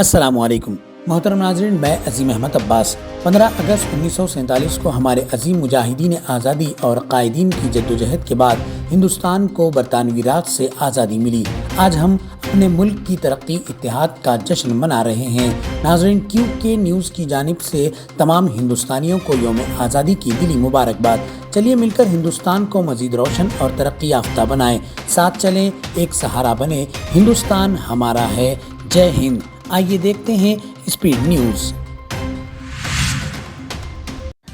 السلام علیکم محترم ناظرین، میں عظیم احمد عباس۔ 15 اگست 1947 کو ہمارے عظیم مجاہدین آزادی اور قائدین کی جدوجہد کے بعد ہندوستان کو برطانوی راج سے آزادی ملی۔ آج ہم اپنے ملک کی ترقی اتحاد کا جشن منا رہے ہیں۔ ناظرین، QK نیوز کی جانب سے تمام ہندوستانیوں کو یوم آزادی کی دلی مبارکباد۔ چلیے مل کر ہندوستان کو مزید روشن اور ترقی یافتہ بنائیں، ساتھ چلیں، ایک سہارا بنے۔ ہندوستان ہمارا ہے۔ جے ہند۔ آئیے دیکھتے ہیں اسپیڈ نیوز۔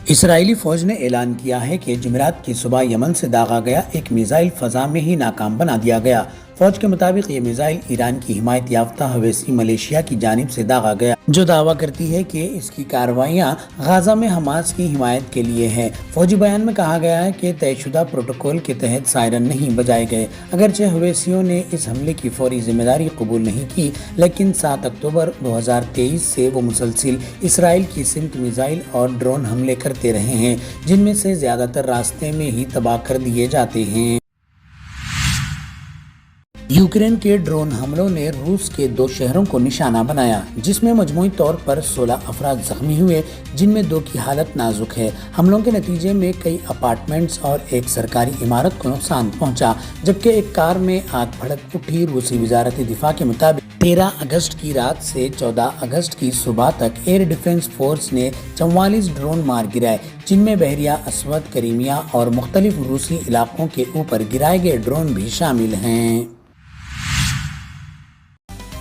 اسرائیلی فوج نے اعلان کیا ہے کہ جمعرات کی صبح یمن سے داغا گیا ایک میزائل فضا میں ہی ناکام بنا دیا گیا۔ فوج کے مطابق یہ میزائل ایران کی حمایت یافتہ حوثی ملیشیا کی جانب سے داغا گیا، جو دعویٰ کرتی ہے کہ اس کی کارروائیاں غزہ میں حماس کی حمایت کے لیے ہیں۔ فوجی بیان میں کہا گیا ہے کہ طے شدہ پروٹوکول کے تحت سائرن نہیں بجائے گئے۔ اگرچہ حوثیوں نے اس حملے کی فوری ذمہ داری قبول نہیں کی، لیکن 7 اکتوبر 2023 سے وہ مسلسل اسرائیل کی سمت میزائل اور ڈرون حملے کرتے رہے ہیں، جن میں سے زیادہ تر راستے میں ہی تباہ کر دیے جاتے ہیں۔ یوکرین کے ڈرون حملوں نے روس کے 2 شہروں کو نشانہ بنایا، جس میں مجموعی طور پر 16 افراد زخمی ہوئے، جن میں 2 کی حالت نازک ہے۔ حملوں کے نتیجے میں کئی اپارٹمنٹس اور ایک سرکاری عمارت کو نقصان پہنچا، جبکہ ایک کار میں آگ بھڑک اٹھی۔ روسی وزارت دفاع کے مطابق 13 اگست کی رات سے 14 اگست کی صبح تک ایئر ڈیفنس فورس نے 44 ڈرون مار گرائے، جن میں بحیرہ اسود، کریمیا اور مختلف روسی علاقوں کے اوپر گرائے گئے ڈرون بھی شامل ہیں۔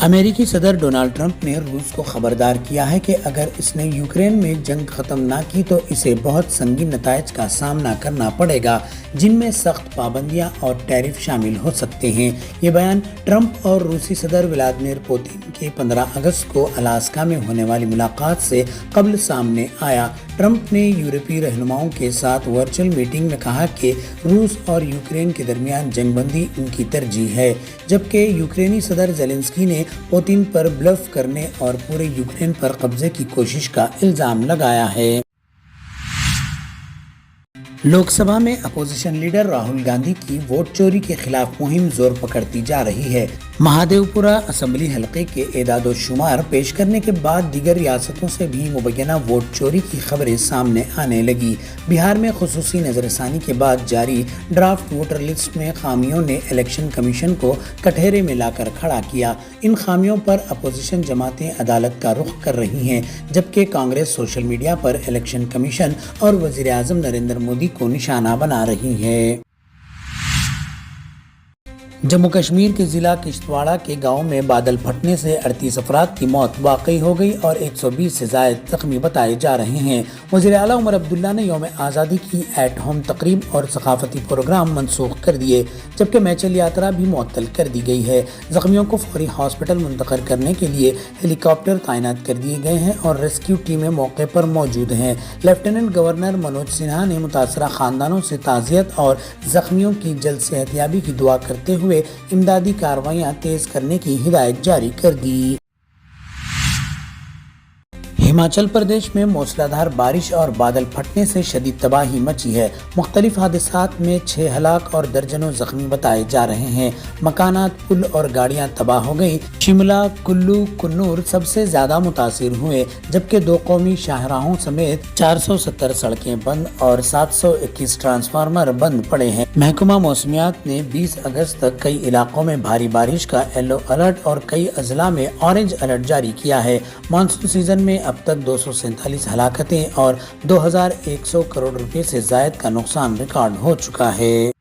امریکی صدر ڈونلڈ ٹرمپ نے روس کو خبردار کیا ہے کہ اگر اس نے یوکرین میں جنگ ختم نہ کی تو اسے بہت سنگین نتائج کا سامنا کرنا پڑے گا، جن میں سخت پابندیاں اور ٹیرف شامل ہو سکتے ہیں۔ یہ بیان ٹرمپ اور روسی صدر ولادیمیر پوتین کی 15 اگست کو الاسکا میں ہونے والی ملاقات سے قبل سامنے آیا۔ ٹرمپ نے یورپی رہنماؤں کے ساتھ ورچوئل میٹنگ میں کہا کہ روس اور یوکرین کے درمیان جنگ بندی ان کی ترجیح ہے، جبکہ یوکرینی صدر زیلنسکی نے پوتین پر بلف کرنے اور پورے یوکرین پر قبضے کی کوشش کا الزام لگایا ہے۔ لوک سبھا میں اپوزیشن لیڈر راہل گاندھی کی ووٹ چوری کے خلاف مہم زور پکڑتی جا رہی ہے۔ مہادیو پورہ اسمبلی حلقے کے اعداد و شمار پیش کرنے کے بعد دیگر ریاستوں سے بھی مبینہ ووٹ چوری کی خبریں سامنے آنے لگی۔ بہار میں خصوصی نظر ثانی کے بعد جاری ڈرافٹ ووٹر لسٹ میں خامیوں نے الیکشن کمیشن کو کٹہرے میں لا کر کھڑا کیا۔ ان خامیوں پر اپوزیشن جماعتیں عدالت کا رخ کر رہی ہیں، جبکہ کانگریس سوشل میڈیا پر الیکشن کمیشن اور وزیر اعظم نریندر مودی کو نشانہ بنا رہی ہے۔ جموں کشمیر کے ضلع کشتواڑہ کے گاؤں میں بادل پھٹنے سے 38 افراد کی موت واقع ہو گئی اور 120 سے زائد زخمی بتائے جا رہے ہیں۔ وزیر اعلیٰ عمر عبداللہ نے یوم آزادی کی ایٹ ہوم تقریب اور ثقافتی پروگرام منسوخ کر دیے، جبکہ میچل یاترا بھی معطل کر دی گئی ہے۔ زخمیوں کو فوری ہاسپٹل منتقل کرنے کے لیے ہیلی کاپٹر تعینات کر دیے گئے ہیں اور ریسکیو ٹیمیں موقع پر موجود ہیں۔ لیفٹیننٹ گورنر منوج سنہا نے متاثرہ خاندانوں سے تعزیت اور زخمیوں کی جلد صحتیابی کی دعا کرتے ہوئے امدادی کارروائیاں تیز کرنے کی ہدایت جاری کر دی۔ ہماچل پردیش میں موسلا دھار بارش اور بادل پھٹنے سے شدید تباہی مچی ہے۔ مختلف حادثات میں 6 ہلاک اور درجنوں زخمی بتائے جا رہے ہیں۔ مکانات، پل اور گاڑیاں تباہ ہو گئی۔ شملہ، کلو، کنور سب سے زیادہ متاثر ہوئے، جبکہ 2 قومی شاہراہوں سمیت 470 سڑکیں بند اور 721 ٹرانسفارمر بند پڑے ہیں۔ محکمہ موسمیات نے 20 اگست تک کئی علاقوں میں بھاری بارش کا یلو الرٹ اور کئی اضلاع میں اورنج الرٹ جاری کیا ہے۔ مانسون سیزن میں اب تک 247 ہلاکتیں اور 2100 کروڑ روپے سے زائد کا نقصان ریکارڈ ہو چکا ہے۔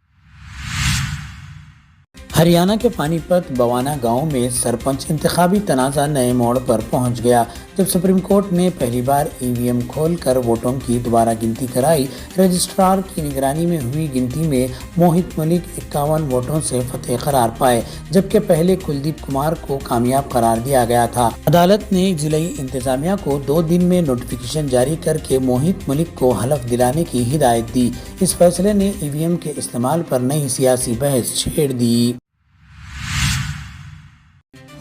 ہریانہ کے پانی پت بوانا گاؤں میں سرپنچ انتخابی تنازع نئے موڑ پر پہنچ گیا، جب سپریم کورٹ نے پہلی بار EVM کھول کر ووٹوں کی دوبارہ گنتی کرائی۔ رجسٹرار کی نگرانی میں ہوئی گنتی میں موہت ملک 51 ووٹوں سے فتح قرار پائے، جبکہ پہلے کلدیپ کمار کو کامیاب قرار دیا گیا تھا۔ عدالت نے ضلعی انتظامیہ کو 2 دن میں نوٹیفیکیشن جاری کر کے موہت ملک کو حلف دلانے کی ہدایت دی۔ اس فیصلے نے EVM کے استعمال پر نئی سیاسی بحث چھیڑ دی۔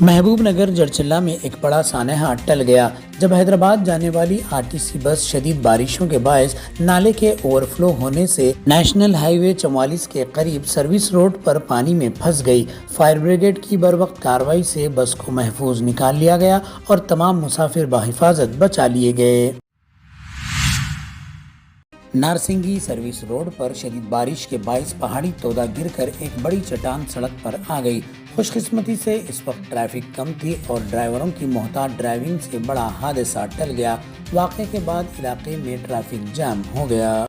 محبوب نگر جڑچلہ میں ایک بڑا سانحہ ٹل گیا جب حیدرآباد جانے والی RTC بس شدید بارشوں کے باعث نالے کے اوور فلو ہونے سے نیشنل ہائی وے 44 کے قریب سروس روڈ پر پانی میں پھنس گئی۔ فائر بریگیڈ کی بروقت کارروائی سے بس کو محفوظ نکال لیا گیا اور تمام مسافر بحفاظت بچا لیے گئے۔ نارسنگی سروس روڈ پر شدید بارش کے باعث پہاڑی تودا گر کر ایک بڑی چٹان سڑک پر آ گئی۔ خوش قسمتی سے اس وقت ٹریفک کم تھی اور ڈرائیوروں کی محتاط ڈرائیونگ سے بڑا حادثہ ٹل گیا۔ واقعے کے بعد علاقے میں ٹریفک جام ہو گیا۔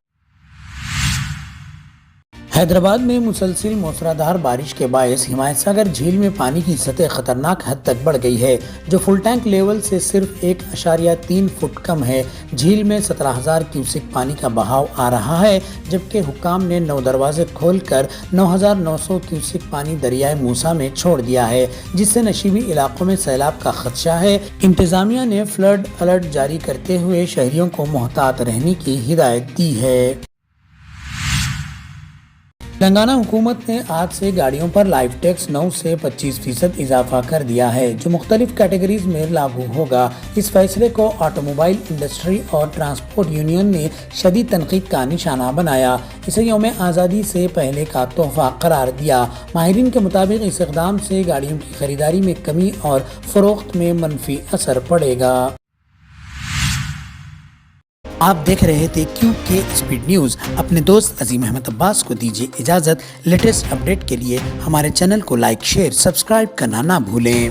حیدرآباد میں مسلسل موسلادھار بارش کے باعث ہمایت ساگر جھیل میں پانی کی سطح خطرناک حد تک بڑھ گئی ہے، جو فل ٹینک لیول سے صرف 1.3 فٹ کم ہے۔ جھیل میں 17,000 کیوسک پانی کا بہاؤ آ رہا ہے، جبکہ حکام نے 9 دروازے کھول کر 9,900 کیوسک پانی دریائے موسیٰ میں چھوڑ دیا ہے، جس سے نشیبی علاقوں میں سیلاب کا خدشہ ہے۔ انتظامیہ نے فلڈ الرٹ جاری کرتے ہوئے شہریوں کو محتاط رہنے کی ہدایت دی ہے۔ تلنگانہ حکومت نے آج سے گاڑیوں پر لائف ٹیکس 9 سے 25% اضافہ کر دیا ہے، جو مختلف کیٹیگریز میں لاگو ہوگا۔ اس فیصلے کو آٹو موبائل انڈسٹری اور ٹرانسپورٹ یونین نے شدید تنقید کا نشانہ بنایا۔ اسے یوم آزادی سے پہلے کا تحفہ قرار دیا۔ ماہرین کے مطابق اس اقدام سے گاڑیوں کی خریداری میں کمی اور فروخت میں منفی اثر پڑے گا۔ آپ دیکھ رہے تھے QK اسپیڈ نیوز۔ اپنے دوست عظیم احمد عباس کو دیجیے اجازت۔ لیٹسٹ اپڈیٹ کے لیے ہمارے چینل کو لائک، شیئر، سبسکرائب کرنا نہ بھولیں۔